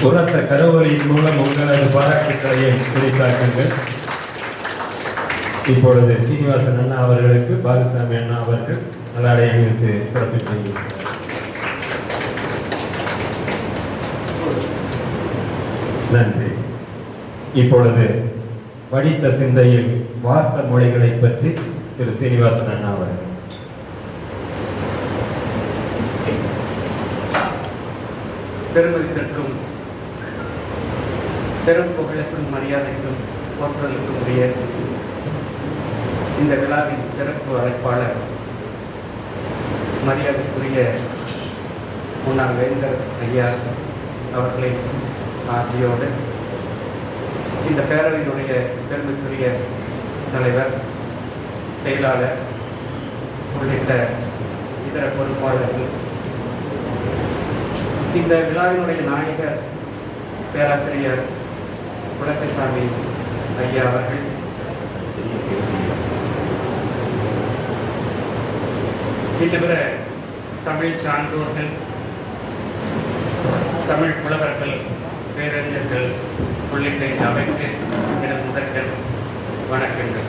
உரத்த கரவொலியின் மூலம் உங்களது பாராட்டுக்களையை குறித்தாக்குங்கள். இப்பொழுது சீனிவாசன் அண்ணா அவர்களுக்கு பாலசாமி அண்ணா அவர்கள் நல்லாடை அணிவித்து சிறப்பு செய்கிறார். நன்றி. இப்பொழுது படித்த சிந்தையில் வார்த்த மொழிகளை பற்றி திரு சீனிவாசன் அண்ணா அவர்கள். பெருமதிப்பிற்கும் பெரும் புகழுக்கும் மரியாதைக்கும் போற்றலுக்கும் உரிய இந்த விழாவின் சிறப்பு அழைப்பாளர் மரியாதைக்குரிய முன்னாள் வேந்தர் ஐயா அவர்களின் ஆசையோடு இந்த பேரவையினுடைய பெருமைக்குரிய தலைவர், செயலாளர் உள்ளிட்ட இதர பொறுப்பாளர்கள், இந்த விழாவினுடைய நாயகர் பேராசிரியர் குலப்பசாமி ஐயா அவர்கள், இன்னும் தமிழ் சான்றோர்கள், தமிழ் புலவர்கள், பேரறிஞர்கள் உள்ளிட்ட இந்த அவைக்கு எனது முதற்கண் வணக்கங்கள்.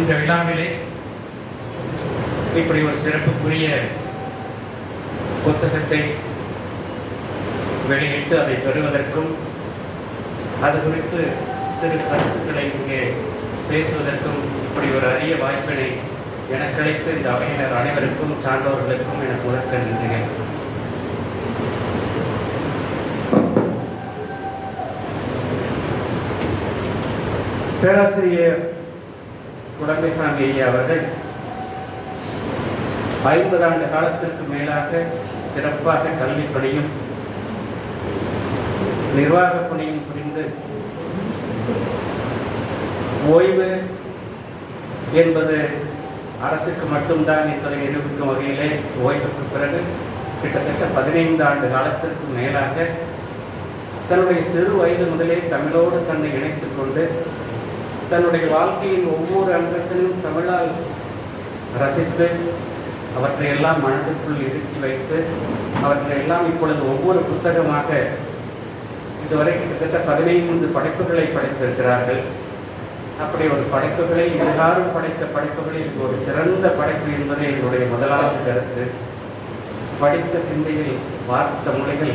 இந்த விழாவிலே இப்படி ஒரு சிறப்புக்குரிய புத்தகத்தை வெளியிட்டு அதை பெறுவதற்கும் அது குறித்து சிறு கருத்துக்களை இங்கே பேசுவதற்கும் இப்படி ஒரு அரிய வாய்ப்பினை எனக்கு அளித்து இந்த அவையினர் அனைவருக்கும் சான்றோர்களுக்கும் எனக்கு முதற்க நன்றிகள். பேராசிரியர் குலப்பசாமி ஐயா அவர்கள் 50 ஆண்டு காலத்திற்கு மேலாக சிறப்பாக கல்வி பணியும் நிர்வாக பணியும் புரிந்து ஓய்வு என்பது அரசுக்கு மட்டும்தான் என்பதை நிரூபிக்கும் வகையிலே ஓய்வுக்கு பிறகு கிட்டத்தட்ட 15 ஆண்டு காலத்திற்கு மேலாக தன்னுடைய சிறு வயது முதலே தமிழோடு தன்னை இணைத்துக் கொண்டு தன்னுடைய வாழ்க்கையின் ஒவ்வொரு அங்கத்திலும் தமிழால் ரசித்து அவற்றையெல்லாம் மனதுக்குள் இறுக்கி வைத்து அவற்றையெல்லாம் இப்பொழுது ஒவ்வொரு புத்தகமாக இதுவரை கிட்டத்தட்ட 15 படைப்புகளை படைத்திருக்கிறார்கள். அப்படி ஒரு படைப்புகளை எல்லாரும் படைத்த படைப்புகளில் ஒரு சிறந்த படைப்பு என்பதே என்னுடைய முதலாவது கருத்து. படித்த சிந்தையில் வார்த்த மொழிகள்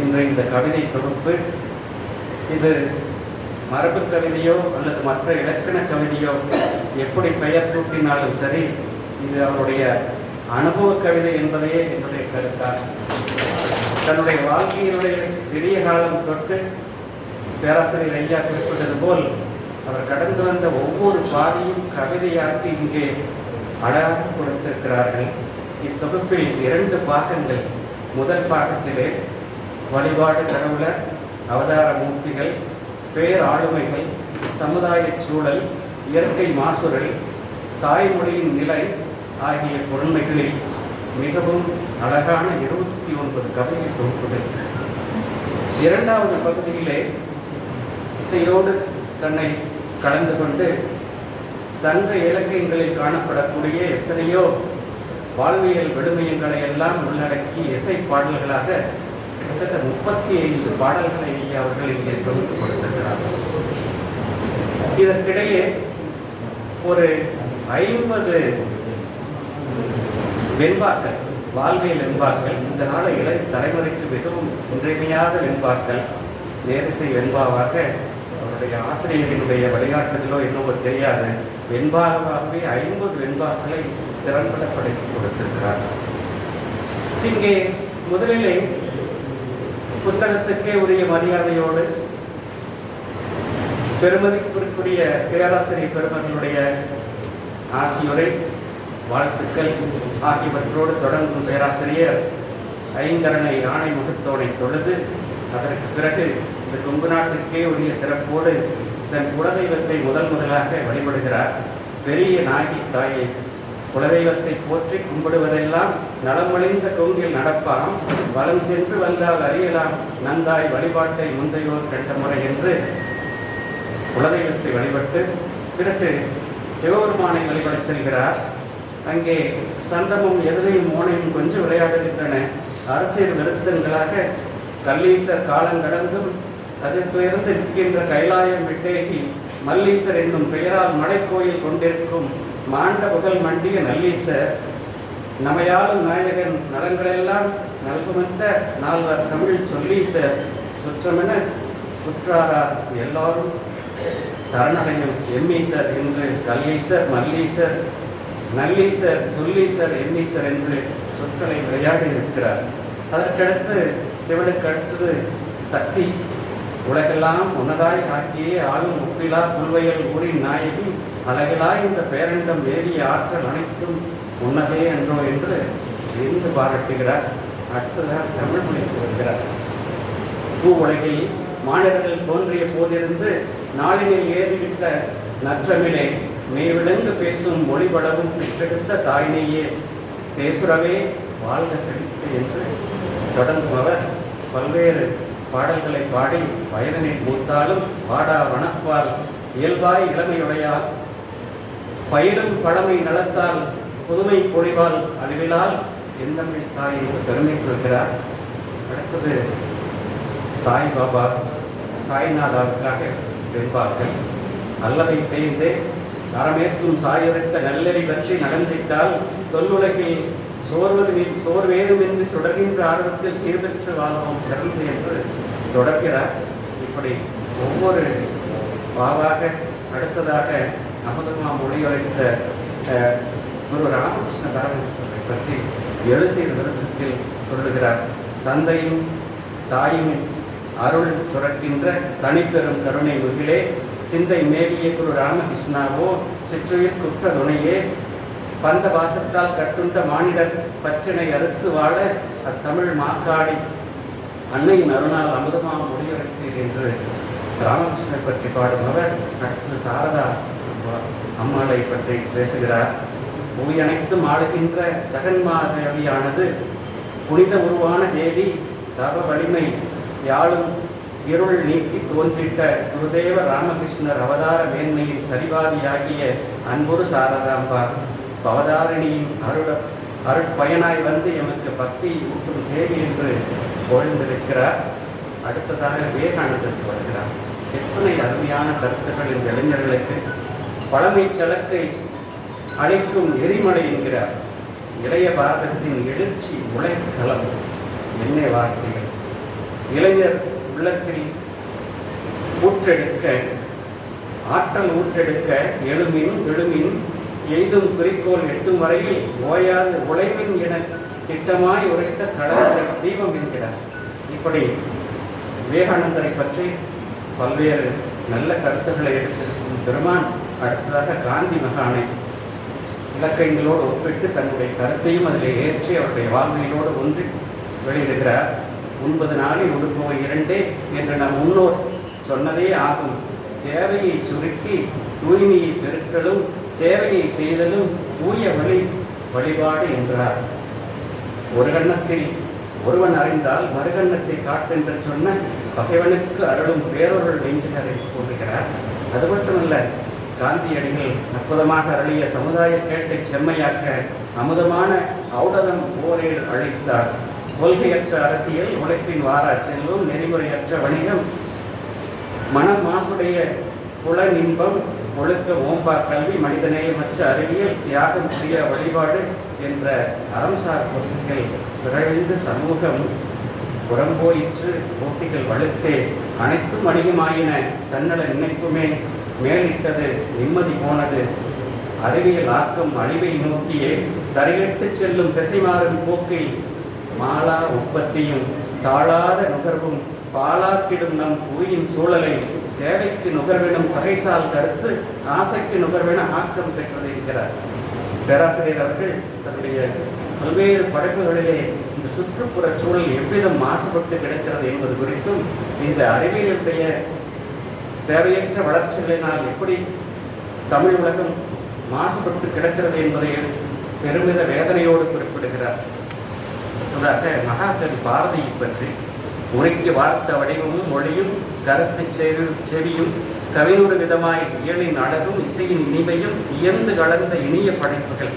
என்ற இந்த கவிதை தொகுப்பு, இது மரபு கவிதையோ அல்லது மற்ற இலக்கண கவிதையோ எப்படி பெயர் சூட்டினாலும் சரி, இது அவருடைய அனுபவ கவிதை என்பதையே என்னுடைய கருத்தாகும். தன்னுடைய வாழ்க்கையினுடைய சிறிய காலம் தொட்டு பேராசிரியர் ஐயா குறிப்பிட்டது போல் அவர் கடந்து வந்த ஒவ்வொரு பாதையும் கவிதையாக்கி இங்கே அழகாக கொடுத்திருக்கிறார்கள். இத்தொகுப்பில் 2 பாகங்கள். முதல் பாகத்திலே வழிபாடு கடவுளர், அவதார மூர்த்திகள், பேராளுமைகள், சமுதாய சூழல், இயற்கை மாசுரல், தாய்மொழியின் நிலை ஆகிய பொருண்மைகளில் மிகவும் அழகான 29 கவிதை தொகுப்புகள். 2வது பகுதியிலே இசையோடு தன்னை கலந்து கொண்டு சங்க இலக்கியங்களில் காணப்படக்கூடிய எத்தனையோ வாழ்வியல் விடுமையங்களை எல்லாம் உள்ளடக்கி இசை பாடல்களாக கிட்டத்தட்ட 35 பாடல்களை அவர்கள் இங்கே தொகுத்து கொடுத்திருக்கிறார்கள். இதற்கிடையே ஒரு 50 வெண்பாக்கள், வாழ்வியல் வெண்பாக்கள், இந்த நாள இளைய தலைமுறைக்கு மிகவும் இன்றியமையாத வெண்பாக்கள், நேரிசை வெண்பாவாக அவருடைய ஆசிரியர்களுடைய வழிகாட்டுதலோ என்னவோ தெரியாது, வெண்பாகவே 50 வெண்பாக்களை திறன்பட படைத்து கொடுத்திருக்கிறார்கள். இங்கே முதலிலே புத்தகத்துக்கே உரிய மரியாதையோடு பெருமதிக்குரிய பேராசிரியர் பெருமக்களுடைய ஆசியுரை, வாழ்த்துக்கள் ஆகியவற்றோடு தொடங்கும் பேராசிரியர் ஐங்கரனை யானை முகத்தோனை தொழுது அதற்கு பிறகு இந்த கொங்கு நாட்டிற்கே உரிய சிறப்போடு தன் குலதெய்வத்தை முதலாக வழிபடுகிறார். பெரிய நாகி தாயை குலதெய்வத்தை போற்றி கும்பிடுவதெல்லாம் நலமொழிந்த கொங்கில் நடப்பாம், வலம் சென்று வந்தால் அறியலாம் நந்தாய் வழிபாட்டை முந்தையோர் கண்ட முறை என்று குலதெய்வத்தை வழிபட்டு பிறகு சிவபெருமானை வழிபடச் செல்கிறார். அங்கே சந்தமும் எதிரையும் மோனையும் கொஞ்சம் விளையாடுகின்றன. அரசியல் விருத்தங்களாக கல்லீசர் காலங்கடந்தும் கதிர்துயர்ந்து நிற்கின்ற கைலாயம் விட்டேகி மல்லீசர் என்னும் பெயரால் மலைக்கோயில் கொண்டிருக்கும் மாண்ட புகழ் மண்டிய நல்லீசர் நமையாளும் நாயகன் நலன்களெல்லாம் நல்குமந்த நால்வர் தமிழ் சொல்லீசர் சுற்றமென சுற்றாரார் எல்லாரும் சரணடையும் எம்மீசர் என்று கல்லீசர் மல்லீசர் நல்லீசர் சொல்லீசர் எம்மீசர் என்று சொற்களை விளையாடி இருக்கிறார். அதற்கடுத்து சிவனுக்கு அடுத்தது சக்தி. உலகெல்லாம் உன்னதாய் ஆக்கியே ஆளும் ஒப்பிலா புல்வயல் ஊரின் நாயகி அழகிலாய் இந்த பேரண்டம் வேதிய ஆற்றல் அனைத்தும் உன்னதே என்றோ என்று விரிந்து பாராட்டுகிறார். அடுத்ததாக தமிழ் மொழிக்கு வருகிறார். பூ உலகில் மாநிலர்கள் தோன்றிய போதிருந்து நாளினில் ஏறிவிட்ட நற்றமிழே மெய்விளங்கு பேசும் மொழிபடவும் பெற்றெடுத்த தாய்நேயே பேசுறவே வாழ்க செழிக்க என்று தொடங்கும் அவர் பல்வேறு பாடல்களை பாடி வயதனில் மூத்தாலும் பாடா வனப்பால் இயல்பாய் இளமையுடையால் பயிலும் பழமை நலத்தால் புதுமை பொழிவால் அறிவிலால் எந்தமிழ் தாய் என்று பெருமை கொள்கிறார். அடுத்தது சாய்பாபா சாய்நாதாவுக்காக வெண்பார்கள். அல்லவை தேய்ந்தே அறமேற்கும் சாயறுத்த நல்லறி பற்றி நடந்திட்டால் தொல்லுலகில் சோர்வேதுமின்றி சுடர்கின்ற ஆர்வத்தில் சீர்பெற்று வாழ்வோம் சிறந்து என்று தொடர்கிறார். இப்படி ஒவ்வொரு பாவாக அடுத்ததாக அமுதமா மொழியுரைத்த குரு ராமகிருஷ்ண பரமஹம்சரை பற்றி எழுசீர் விருத்தத்தில் சொல்லுகிறார். தந்தையும் தாயும் அருள் சுரக்கின்ற தனிப்பெரும் கருணை முகிலே சிந்தை மேலிய குரு ராமகிருஷ்ணாவோ சிற்றுயிர் குற்ற துணையே பந்த வாசத்தால் கட்டுண்ட மானிடர் பற்றினை அறுத்து வாழ அத்தமிழ் மாக்காடி அன்னையின் அருணால் அமுதமா மொழியுரைத்தீர் என்று ராமகிருஷ்ணனை பற்றி பாடும் அவர் அடுத்து சாரதா அம்மாளை பற்றி பேசுகிறார். பூயனைத்தும் ஆளுகின்ற சகன்மாதேவியானது புனித உருவான தேவி தவ வலிமை யாழும் இருள் நீக்கி தோன்றிட்ட குருதேவ ராமகிருஷ்ணர் அவதார மேன்மையின் சரிவாதியாகிய அன்புரு சாரதாம்பா பவதாரிணியின் அருட்பயனாய் வந்து எமக்கு பக்தி ஊட்டும் தேவி என்று புகழ்ந்திருக்கிறார். அடுத்ததாக விவேகானந்தருக்கு வருகிறார். எத்தனை அருமையான கருத்துக்கள் இந்த இளைஞர்களுக்கு பழமை சலக்கை அழைக்கும் எரிமலை என்கிறார். இளைய பாரதத்தின் எழுச்சி உழைக்களம் என்ன வார்த்தைகள். இளைஞர் உள்ளத்தில் ஊற்றெடுக்க ஆற்றல் ஊற்றெடுக்க எழுமின் எய்தும் குறிக்கோள் எட்டும் வரையில் ஓயாது உழைவின் என திட்டமாய் உரைத்த கடல் தீபம் என்கிறார். இப்படி விவேகானந்தரை பற்றி பல்வேறு நல்ல கருத்துக்களை எடுத்திருக்கும் பெருமான் அடுத்ததாக காந்தி மகானை இலக்கியங்களோடு ஒப்பிட்டு தன்னுடைய கருத்தையும் அதில் ஏற்றி அவருடைய வாழ்வியலோடு ஒன்றி வெளியிடுகிறார். 9 நாளில் உடுப்பவை 2 என்று நம் முன்னோர் சொன்னதே ஆகும். தேவையை சுருக்கி தூய்மையை பெருக்கலும் சேவையை செய்தலும் தூய வழிபாடு என்றார். ஒரு கண்ணத்தில் ஒருவன் அறிந்தால் மறுகண்ணத்தை காட்டென்று சொன்ன பகைவனுக்கு அருளும் பேரொருள் நெஞ்சுகளை கூறுகிறார். அது மட்டுமல்ல, காந்தியடிகள் அற்புதமாக அருளிய சமுதாய கேட்டை செம்மையாக்க அமுதமான ஔடதம் போரேல் அழைத்தார். கொள்கையற்ற அரசியல், உழைப்பின் வாரா செல்வம், நெறிமுறையற்ற வணிகம், மனம் மாசுடைய புலனின்பம், ஒழுக்க ஓம்பா கல்வி, மனிதநேயமற்ற அறிவியல், தியாகம் புரிய வழிபாடு என்ற அறம்சார் கொள்கைகள் பிறழ்ந்து சமூகம் புறம்போயிற்று. போட்டிகள் வலுத்தே அனைத்தும் அணியுமாயின. தன்னல நினைப்புமே மேலிட்டது, நிம்மதி போனது. அறிவியல் ஆக்கம் அழிவை நோக்கியே தரையிட்டு செல்லும் திசைமாறும் போக்கில் மாலா உற்பத்தியும் தாழாத நுகர்வும் பாலாக்கிடும் நம் பூயின் சூழலை தேவைக்கு நுகர்வெனும் பகைசால் கருத்து ஆசைக்கு நுகர்வென ஆக்கம் பெற்றது என்கிறார் பேராசிரியர் அவர்கள். தன்னுடைய பல்வேறு படைப்புகளிலே இந்த சுற்றுப்புற சூழல் எவ்விதம் மாசுபட்டு கிடக்கிறது என்பது குறித்தும் இந்த அறிவியலுடைய தேவையற்ற வளர்ச்சிகளினால் எப்படி தமிழ் உலகம் மாசுபட்டு கிடக்கிறது என்பதை பெருமித வேதனையோடு குறிப்பிடுகிறார். அதாக மகாகவி பாரதியை பற்றி உரைக்கு வார்த்த வடிவமும் மொழியும் கருத்து செவியும் கவினொரு விதமாய் இயலின் அழகும் இசையின் இனிமையும் இயந்து கலந்த இனிய படைப்புகள்,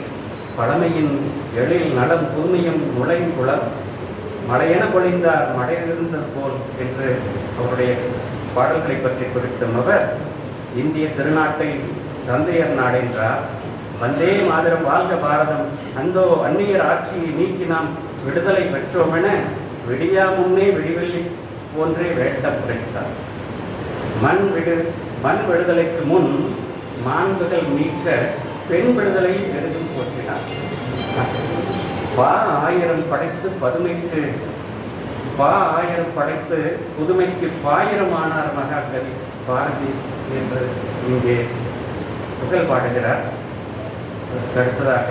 பழமையின் எழில் நலம் புதுமையும் நுழைங்குளம் மழையென பொழிந்தார் மழையிருந்தது போல் என்று அவருடைய பாடல்களை பற்றி குறிப்பிடும் அவர் இந்திய திருநாட்டை தந்தையர் நாடென்றார். வந்தே மாதரம் வாழ்க பாரதம், அந்தோ அந்நியர் ஆட்சியை நீக்கி நாம் விடுதலை பெற்றோமென விடியா முன்னே விடிவெள்ளி போன்றே வேட்டம் புடைத்தார். மண் விடுதலைக்கு முன் மாண்புகள் நீக்க பெண் விடுதலை பெரிதும் போற்றினார். பா ஆயிரம் படைத்து புதுமைக்கு பாயிரமானார் மகாகவி பாரதி என்று இங்கே புகழ் பாடுகிறார். அடுத்ததாக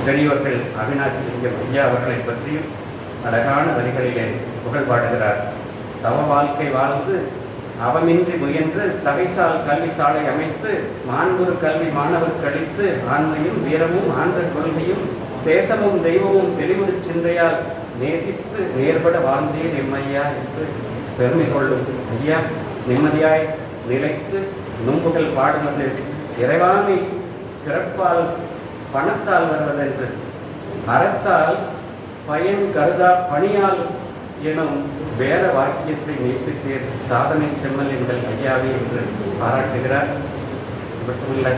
பெரியோர்கள் அவினாசி லிங்கம் ஐயா அவர்களை பற்றியும் அழகான வரிகளிலே புகழ் பாடுகிறார். தவ வாழ்க்கை வாழ்ந்து அவமின்றி முயன்று தகைசால் கல்வி சாலை அமைத்து மாண்புறு கல்வி மாணவர் கழித்து ஆண்மையும் வீரமும் ஆண்ட கொள்கையும் தேசமும் தெய்வமும் தெளிவுறு சிந்தையால் நேசித்து நேர்பட வாழ்ந்தேன் எம்மையா என்று பெருமை கொள்ளும் ஐயா நிம்மதியாய் நிலைத்து நும்புகள் பாடுவது இறைவாமை சிறப்பால் பணத்தால் வருவதென்று அறத்தால் பயன் கருதா பணியால் எனும் வேத வாக்கியத்தை மெய்ப்பித்தீர் சாதனை செம்மல் எங்கள் ஐயாவே என்று பாராட்டுகிறார். மட்டுமல்ல,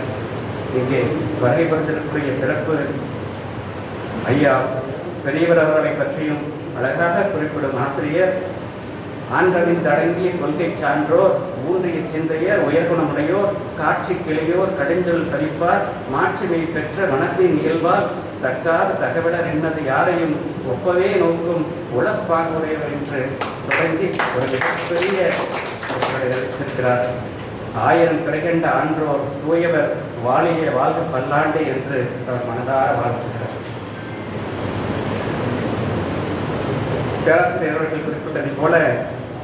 இங்கே வருகை பெற்றிருக்கக்கூடிய சிறப்பு ஐயா பெரியவர் அவர்களை பற்றியும் அழகாக குறிப்பிடும் ஆசிரியர் ஆண்டவின் தடங்கிய கொள்கை சான்றோர் ஊன்றிய சிந்தையர் உயர்குணமுடையோர் காட்சி கிளையோர் கடிஞ்சொல் தவிப்பார் மாட்சிமை பெற்ற மனத்தின் இயல்பால் தக்காத தகவலர் என்னது யாரையும் ஒப்பவே நோக்கும் உளப்பாங்குடையவர் என்று தொடங்கி ஒரு மிகப்பெரிய அளித்திருக்கிறார். 1000 கிடைக்கின்ற ஆன்றோர் தூயவர் வாழிய வாழ்வு பல்லாண்டு என்று அவர் மனதார வாழ்த்துகிறார். பேராசிரியர் அவர்கள் குறிப்பிட்டதை போல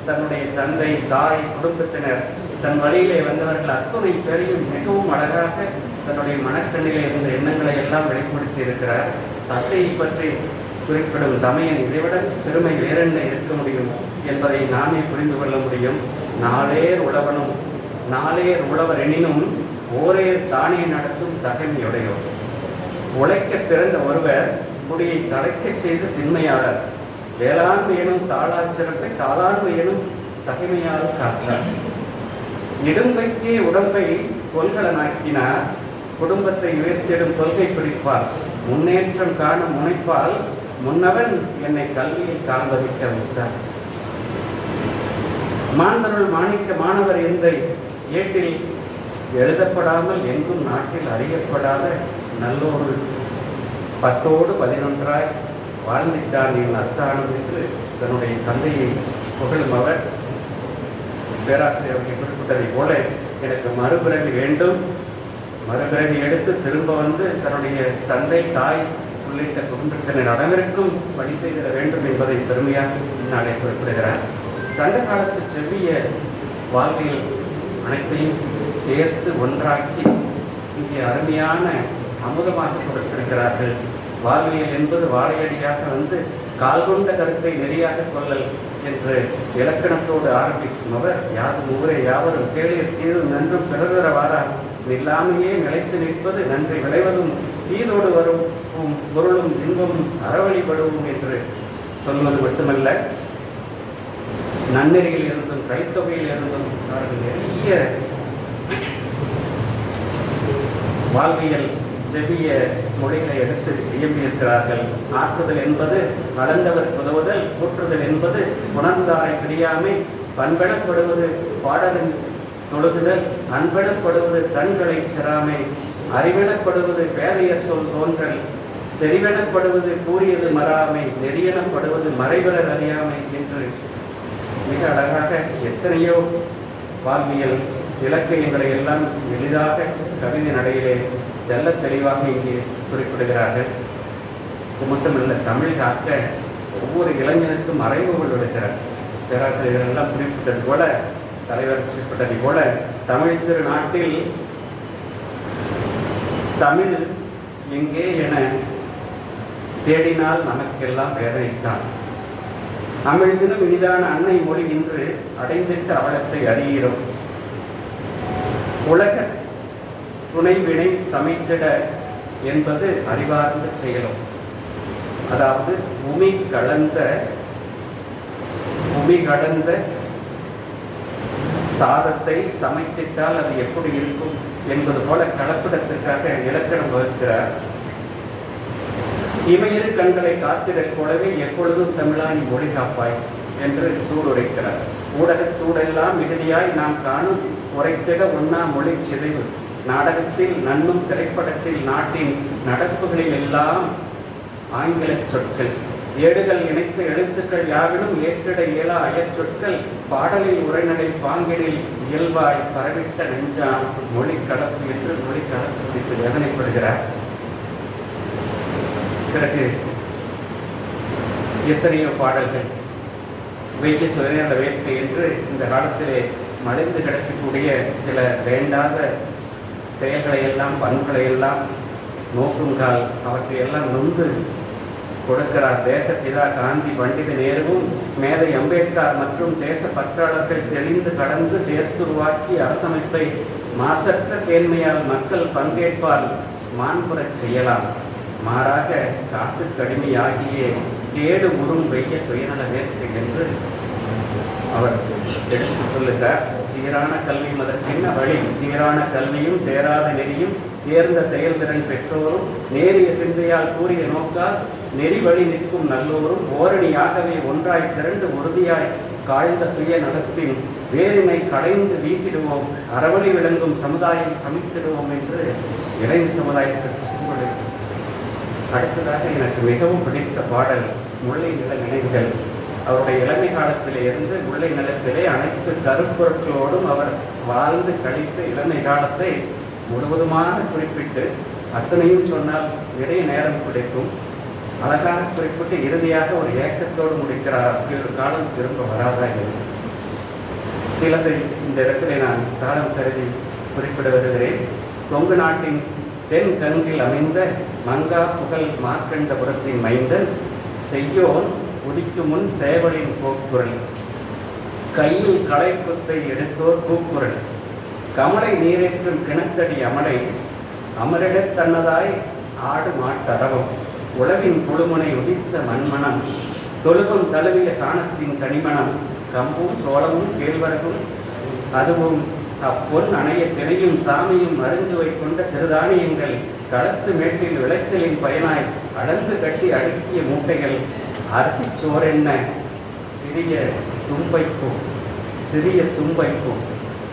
தன்னுடைய தந்தை தாய் குடும்பத்தினர் தன் வழியிலே வந்தவர்கள் அத்துணை பேரையும் மிகவும் அழகாக தன்னுடைய மனக்கண்ணிலே இருந்த எண்ணங்களை எல்லாம் வெளிப்படுத்தி இருக்கிறார். தந்தையை பற்றி குறிப்பிடும் தமையன் இதைவிட பெருமை வேறென்ன இருக்க முடியும் என்பதை நாமே புரிந்து கொள்ள முடியும். நாளேர் உழவர் எனினும் ஓரேர் தானே நடத்தும் தகைமையுடையோர். உழைக்க பிறந்த ஒருவர் குடியை தலைக்க செய்து திண்மையாளர். வேளாண்மை எனும் தாளாச்சிறப்பை தாளாண்மை எனும் தகைமையால் காத்தார். இடும்பைக்கே உடம்பை கொள்கலனாக்கினார். குடும்பத்தை உயர்த்திடும் கொள்கை பிடிப்பார். முன்னேற்றம் காணும் முனைப்பால் முன்னவன் என்னை கல்வியில் காண்பதிக்க வைத்தார். மாந்தருள் மாணிக்க மாணவர் எந்த ஏட்டில் எழுதப்படாமல் எங்கும் நாட்டில் அறியப்படாத நல்லோரு 10ஓடு 11ஆய் வாழ்ந்திட்டான் என் அத்தானம் என்று தன்னுடைய தந்தையை புகழும் அவர் பேராசிரியர் அவர்கள் குறிப்பிட்டதை போல எனக்கு மறுபிறவி வேண்டும், மறுபிறவி எடுத்து திரும்ப வந்து தன்னுடைய தந்தை தாய் உள்ளிட்ட குடும்பத்தினர் அனைவருக்கும் பணி செய்திட வேண்டும் என்பதை பெருமையாக இந்நாளை குறிப்பிடுகிறார். சங்க காலத்து செவ்விய வாழ்வியல் அனைத்தையும் சேர்த்து ஒன்றாக்கி இங்கே அருமையான அமுதமாக கொடுத்திருக்கிறார்கள். வாழ்வியல் என்பது வாழையடியாக வந்து கால் கொண்ட கருத்தை நெறியாக கொள்ளல் என்று இலக்கணத்தோடு ஆரம்பிக்கும் அவர் யாதும் ஊரே யாவரும் கேளிர் தீரும் நன்றும் பிறகுறவாரா இல்லாமையே நிலைத்து நிற்பது நன்றி விளைவதும் தீதோடு வரும் பொருளும் இன்பமும் அறவழிபடுவோம் என்று சொல்வது மட்டுமல்ல, நன்னெறியில் இருந்தும் கைத்தொகையில் இருந்தும் அவர்கள் நிறைய வாழ்வியல் செவிய மொழிகளை எடுத்து இயம்பியிருக்கிறார்கள். ஆற்றுதல் என்பது வளர்ந்தவர் உதவுதல், கூற்றுதல் என்பது உணர்ந்தாரை பிரியாமை, பண்பெடப்படுவது பாடலின் தொழுகுதல், அன்பெடப்படுவது தன்களை செறாமை, அறிவெனப்படுவது பேதையர் சொல் தோன்றல், செறிவெனப்படுவது கூறியது மறாமை, நெறியெனப்படுவது மறைவரர் அறியாமை என்று மிக அழகாக எத்தனையோ வாழ்வியல் இலக்கியங்களை எல்லாம் எளிதாக கவிதை நடையிலே தெல்ல தெளிவாக இங்கே குறிப்பிடுகிறார்கள். இது மட்டுமல்ல, தமிழ் காக்க ஒவ்வொரு இளைஞனுக்கும் மறைவுகள் விடுக்கிறார். பேராசிரியர்கள் எல்லாம் குறிப்பிட்டது போல, தலைவர் குறிப்பிட்டதை போல, தமிழ் திருநாட்டில் தமிழ் எங்கே என தேடினால் நமக்கெல்லாம் வேதனைத்தான். அமிழ்தினும் இனிதான அன்னை மொழி இன்று அடைந்திட்ட அவலத்தை அறிகிறோம். உலக துணை வினை சமைத்திட என்பது அறிவார்ந்த செயலும். அதாவது உமி கடந்த சாதத்தை சமைத்திட்டால் அது எப்படி இருக்கும் என்பது போல கலப்பிடத்திற்காக இலக்கணம் வகுக்கிறார். இமையிரு கண்களை காத்திடக் போலவே எப்பொழுதும் தமிழானி மொழி காப்பாய் என்று சூளுரைக்கிறார். ஊடகத்தூடெல்லாம் மிகுதியாய் நாம் காணும் உரைத்திட ஒன்னா மொழி சிதைவு. நாடகத்தில் நன்னும் திரைப்படத்தில் நாட்டின் நடப்புகளில் எல்லாம் ஆங்கில சொற்கள். ஏடுகள் இணைத்த எழுத்துக்கள் யாவிலும் ஏற்றிட இயலா அயற்சொற்கள் பாடலில் உரைநடை பாங்கினில் இயல்பாய் பரவிட்ட நெஞ்சான் மொழி கலப்பு என்று மொழி கலப்பு குறித்து வேதனைப்படுகிறார். பிறகு எத்தனையோ பாடல்கள் வைத்து சுயநல வேட்கை என்று இந்த காலத்திலே மலிந்து கிடக்கக்கூடிய சில வேண்டாத செயல்களை எல்லாம் பண்புகளை எல்லாம் நோக்கும் கால் அவற்றை எல்லாம் நொந்து கொடுக்கிறார். தேசப்பிதா காந்தி, பண்டித நேருவும், மேதை அம்பேத்கர் மற்றும் தேச பற்றாளர்கள் தெளிந்து கடந்து சேர்த்துருவாக்கி அரசமைப்பை மாசற்ற கேண்மையால் மக்கள் பங்கேற்பால் மாண்புறச் செய்யலாம். மாறாக காசு கடுமையாகியே கேடு உறும் வெய்ய சுயநல வேட்கை என்று அவர் எடுத்து சொல்லுகிறார். சீரான கல்வி அதற்கென்ன வழி? சீரான கல்வியும் சேராத நெறியும் தேர்ந்த செயல்திறன் பெற்றோரும் நேரிய சிந்தையால் கூறிய நோக்கால் நெறி வழி நிற்கும் நல்லோரும் ஓரணியாகவே ஒன்றாய் திரண்டு உறுதியாய் காய்ந்த சுய நலத்தின் வேரினை கடைந்து வீசிடுவோம், அறவழி விளங்கும் சமுதாயம் சமைத்திடுவோம் என்று இளைஞ சமுதாயத்திற்கு சொல்லுங்கள். அடுத்ததாக எனக்கு மிகவும் பிடித்த பாடல் முல்லை நில நினைவுகள். அவருடைய இளமை காலத்திலே இருந்து முல்லை நிலத்திலே அனைத்து கருப்பொருட்களோடும் அவர் வாழ்ந்து கழித்த இளமை காலத்தை முழுவதுமாக குறிப்பிட்டு, அத்தனையும் சொன்னால் நிறைய நேரம் கிடைக்கும், அழகாக குறிப்பிட்டு இறுதியாக ஒரு ஏக்கத்தோடு முடிக்கிறார். அப்படி ஒரு காலம் திரும்ப வராதா என்று சிலது இந்த இடத்திலே நான் காலம் கருதி குறிப்பிட வருகிறேன். கொங்கு நாட்டின் தென் கங்கில் அமைந்த மங்கா புகழ் மார்க்கண்டபுரத்தின் மைந்தன் செய்யோன் உதிக்கு முன் சேவலின் போக்குரல், கையில் களைப்புத்தை எடுத்தோர் கூக்குரல், கமலை நீரேற்றும் கிணத்தடி அமலை அமரிடத் தன்னதாய் ஆடு மாட்டரவம், உழவின் குழுமுனை உதித்த மண்மணம், தொழுகும் தழுவிய சாணத்தின் தனிமணம், கம்பும் சோளமும் கேழ்வரகும் அதுவும் அப்பொன் அணைய திணையும் சாமியும் அருஞ்சுவை கொண்ட சிறுதானியங்கள் களத்து மேட்டில் விளைச்சலின் பயனாய் அடர்ந்து கட்டி அடுக்கிய மூட்டைகள், அரிசி சோறென்ன சிறிய தும்பைப்பூ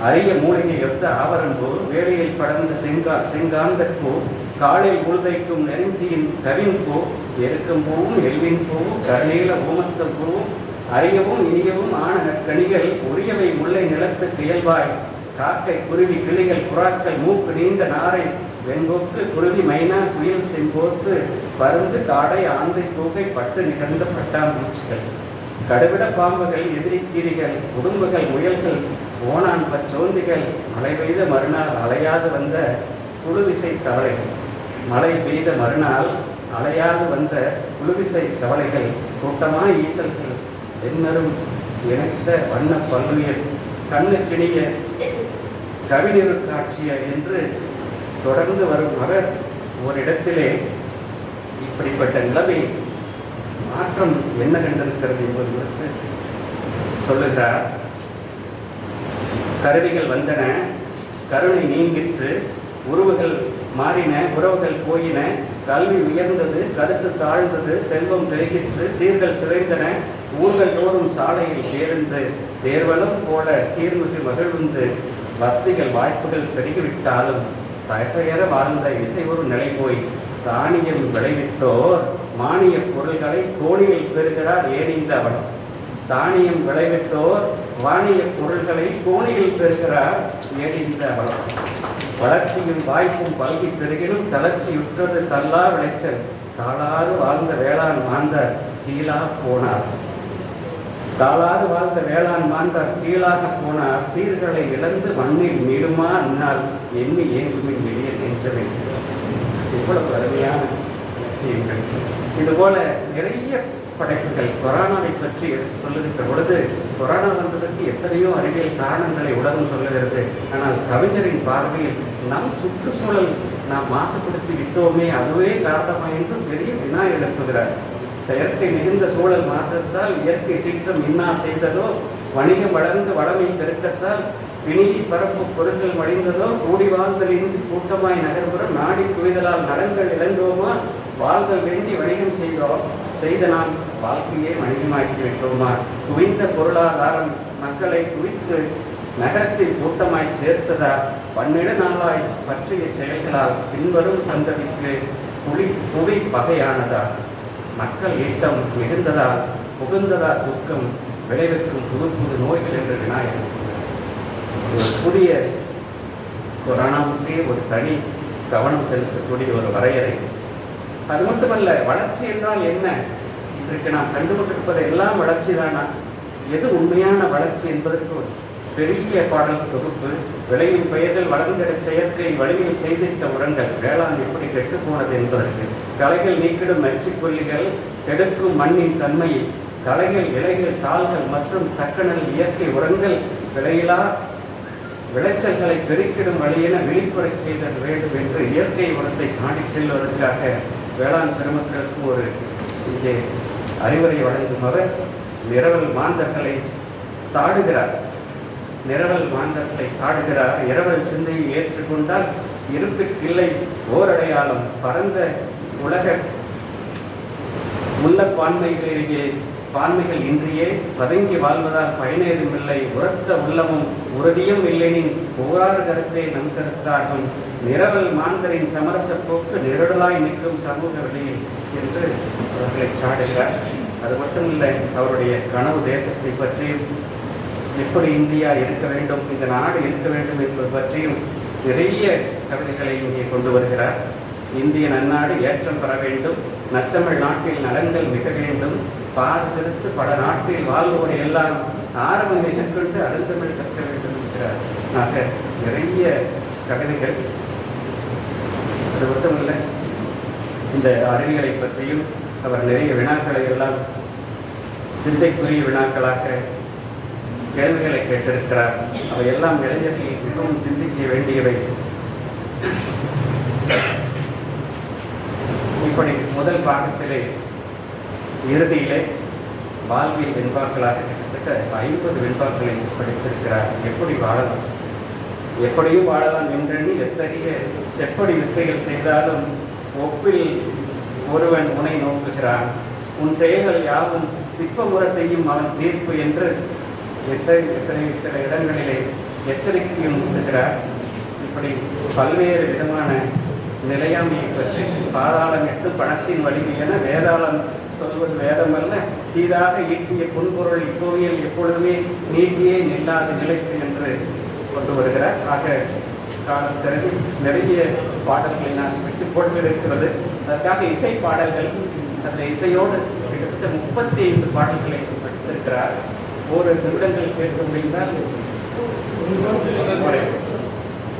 அரிய மூலிகை ஒத்த ஆவரம்பூ, வேலையில் படர்ந்த செங்காந்தற்பூ, காலில் முழுதைக்கும் நெருஞ்சியின் கவின்பூ, எருக்கும் பூவும் எல்வின் பூவும் கருநீல ஊமத்தம் பூவும் அரியவும் இனியவும் ஆன கனிகள் உரியவை முல்லை நிலத்துக்கு இயல்பாய், காக்கை குருவி கிளிகள் புறாக்கள் மூக்கு நீண்ட நாரை வெண்போக்கு குருவி மைனா குயில் செம்போத்து பருந்து காடை ஆந்தை கூகை பட்டு நிகழ்ந்த பட்டாம்பூச்சிகள், கடுவிட பாம்புகள் எதிரிக்கீரிகள் உடும்புகள் முயல்கள் ஓனான் பச்சோந்திகள், மழை பெய்த மறுநாள் அலையாது வந்த குழுவிசை தவளைகள், மழை பெய்த மறுநாள் அலையாது வந்த குழுவிசை தவளைகள், கூட்டமாய் ஈசல்கள் எண்ணரும் இணைத்த வண்ண பல்லுயிர் கண்ணு கிணிய கவிஞரு காட்சிய என்று தொடர்ந்து வரும் அவர் ஓரிடத்திலே இப்படிப்பட்ட நிலைமை மாற்றம் என்ன கண்டிருக்கிறது என்பது குறித்து சொல்லுகிறார். கருவிகள் வந்தன, கருணை நீங்கிற்று, உருவுகள் மாறின, உறவுகள் போயின, கல்வி உயர்ந்தது, கருத்து தாழ்ந்தது, செல்வம் பெருகிற்று, சீர்கள் சிதைந்தன, ஊர்கள் தோறும் சாலையில் பேருந்து தேர்வலம் போல சீர்மிகு மகிழ்ந்து, வசதிகள் வாய்ப்புகள் பெருகிவிட்டாலும் தசையற வாழ்ந்த இசை ஒரு நிலை போய், தானியம் விளைவித்தோர் மானிய பொருள்களை கோணியில் பெறுகிறார் ஏனிந்த அவன், தானியம் விளைவித்தோர் வாணிய பொருள்களை கோணியில் பெறுகிறார் ஏனிந்த அவன், வளர்ச்சியும் வாய்ப்பும் பல்கி பெருகினும் தளர்ச்சியுற்றது தள்ளா விளைச்சல், தாளாது வாழ்ந்த வேளாண் மாந்தர் கீழா போனார், தாளாது வாழ்ந்த வேளாண் மாந்தர் கீழாக போனார், சீர்களை இழந்து மண்ணில் மீளுமா அந்நாள் எண்ணி ஏங்குமின் வெளியே சென்றவை. இவ்வளவு அருமையான விஷயங்கள். இதுபோல நிறைய படைப்புகள் கொரோனாவை பற்றி சொல்லுகின்ற பொழுது, கொரோனா வந்ததற்கு எத்தனையோ அறிவியல் காரணங்களை உலகம் சொல்லுகிறது. ஆனால் கவிஞரின் பார்வையில் நம் சுற்றுச்சூழல் நாம் மாசுபடுத்தி விட்டோமே, அதுவே காரணமா என்று பெரிய வினா எழுப்புகிறார். செயற்கை மிகுந்த சூழல் மாற்றத்தால் இயற்கை சீற்றம் இன்னா செய்ததோ, வணிகம் வளர்ந்து வளமை பெருக்கத்தால் பிணியை பரப்பு பொருட்கள் மடிந்ததோ, கூடி வாழ்தல் இன்றி கூட்டமாய் நகர்புறம் நாடி குவிதலால் நலன்கள் இழந்தோமா, வாழ்தல் வேண்டி வணிகம் செய்த நாம் வாழ்க்கையே வணிகமாக்கி விட்டோமா, குவிந்த பொருளாதாரம் மக்களை குவித்து நகரத்தில் கூட்டமாய் சேர்த்ததா, பன்னிட நாளாய் பற்றிய செயல்களால் பின்வரும் சந்ததிக்கு புவி பகையானதா, மக்கள் ஈட்டம் மிகுந்ததால் புகுந்ததா துக்கம் விளைவிக்கும் புது புது நோய்கள் என்று விநாயகர் ஒரு புதிய கொரோனாவுக்கே ஒரு தனி கவனம் செலுத்தக்கூடிய ஒரு வரையறை. அது மட்டுமல்ல, வளர்ச்சி என்றால் என்ன? இன்றைக்கு நாம் கண்டுகொண்டிருப்பது எல்லாம் வளர்ச்சி தானா? எது உண்மையான வளர்ச்சி என்பதற்கு பெரிய பாடல் தொகுப்பு. விளையும் பெயர்கள் வளர்ந்திட செயற்கை வலிமையில் செய்திட்ட உரங்கள் வேளாண் எப்படி கெட்டு போனது என்பதற்கு, களைகள் நீக்கிடும் நச்சுக்கொல்லிகள் கெடுக்கும் மண்ணின் தன்மையை, களைகள் இலைகள் தாள்கள் மற்றும் தக்கணல் இயற்கை உரங்கள் விளையிலா விளைச்சல்களை பெருக்கிடும் வழியென விழிப்புரை செய்தல் வேண்டும் என்று இயற்கை உரத்தை தாண்டி செல்வதற்காக வேளாண் பெருமக்களுக்கு ஒரு இங்கே அறிவுரை வழங்கும் அவர் நிரவல் மாந்தர்களை சாடுகிறார். நிரவல் மாந்தர்களை சாடுகிறார். இரவல் சிந்தையை ஏற்றுக்கொண்டால் இருப்புக்கில்லை ஓரடையாளம், பரந்த உலக உள்ள பான்மைகள் இன்றியே பதுங்கி வாழ்வதால் பயனேதுமில்லை, உரத்த உள்ளமும் உறுதியும் இல்லெனின் புகார் கருத்தே நம் கருத்தாகும், நிரவல் மாந்தரின் சமரச போக்கு நிரடலாய் நிற்கும் சமூக வெளியில் என்று அவர்களை சாடுகிறார். அது மட்டுமில்லை, அவருடைய கனவு தேசத்தை பற்றியும், எப்படி இந்தியா இருக்க வேண்டும், இந்த நாடு இருக்க வேண்டும் என்பது பற்றியும் நிறைய கவிதைகளை இங்கே கொண்டு வருகிறார். இந்திய நன்னாடு ஏற்றம் பெற வேண்டும், நத்தமிழ் நாட்டில் நலன்கள் மிக வேண்டும், பார் சிறுத்து பல நாட்டில் வாழ்வோரை எல்லாம் ஆரம்பங்களை கற்கொண்டு அருந்தமிழ் கற்க வேண்டும் என்கிறார். ஆக நிறைய கவிதைகள். அது மட்டுமல்ல, இந்த அறிவியலை பற்றியும் அவர் நிறைய வினாக்களை எல்லாம் சிந்தைக்குரிய வினாக்களாக கேள்விகளை கேட்டிருக்கிறார். அவை எல்லாம் இளைஞர்களை மிகவும் சிந்திக்க வேண்டியவை. இப்படி முதல் பாகத்திலே இறுதியிலே வாழ்வியல் வெண்பாக்களாக கிட்டத்தட்ட 50 வெண்பாக்களை படித்திருக்கிறார். எப்படி வாழலாம், எப்படியும் வாழலாம் என்றெண்ணி எத்தகைய செப்படி வித்தைகள் செய்தாலும் ஒப்பில் ஒருவன் உனை நோக்குகிறான், உன் செயல்கள் யாவும் திப்பமுறை செய்யும் அவன் தீர்ப்பு என்று எத்தனை சில இடங்களிலே எச்சரிக்கையும் இருக்கிறார். இப்படி பல்வேறு விதமான நிலையாமையை பற்றி பாதாளம் எட்டு பணத்தின் வலிமை என வேதாளம் சொல்வது வேதமல்ல, தீதாக ஈட்டிய பொன்பொருள் இக்கோவில் எப்பொழுதுமே நீட்டியே நில்லாத நிலைக்கு என்று கொண்டு வருகிறார். ஆக காலம் கருதி நிறைய பாடல்களை நான் விட்டு போட்டிருக்கிறது. அதற்காக இசை பாடல்கள், அந்த இசையோடு கிட்டத்தட்ட 35 பாடல்களை படித்திருக்கிறார். ஒரு நிமிடங்கள் கேட்க முடிந்தால்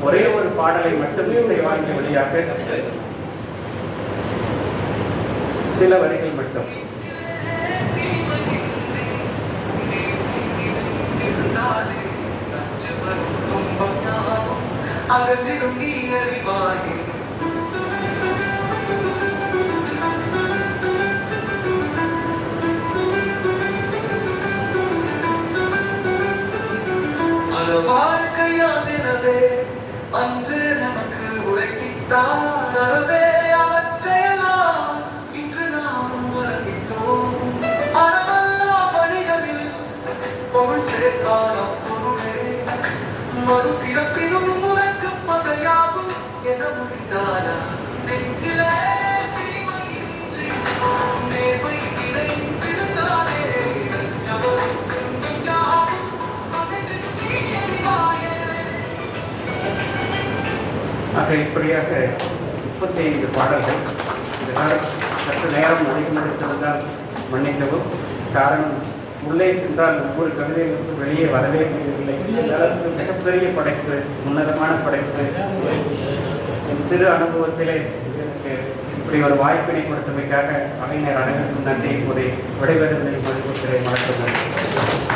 ஒரே ஒரு பாடலை மட்டும் இசை வாங்கிய வழியாக சில வரிகள் மட்டும். வாழ்க்கையாதினதே அன்று நமக்கு உழைத்தார் அறவே, அவற்றையெல்லாம் இன்று நாம் மறந்திட்டோம். அறவல்லா பணிகளில் பொருள் சேர்க்கான பொருளே மறுபிறப்பிலும் உனக்கு பகையாகும் என முடிந்தாரா நெஞ்சிலே தீமையின்றி நேர்மை நிறைந்திருந்தாலே ஆக இப்படியாக 35 பாடல்கள். இதனால் சற்று நேரம் அதிகமெடுத்திருந்தால் மன்னிக்கவும். காரணம், உள்ளே சென்றால் ஒவ்வொரு கவிதைகளுக்கும் வெளியே வரவே முடியவில்லை. அளவுக்கு மிகப்பெரிய படைப்பு, உன்னதமான படைப்பு. என் சிறு அனுபவத்திலே எனக்கு இப்படி ஒரு வாய்ப்பினை கொடுத்தமைக்காக கலைஞர் அனைவருக்கும் நன்றி கூறி விடைபெறுவதை மதிப்புகிறேன். வணக்கம்.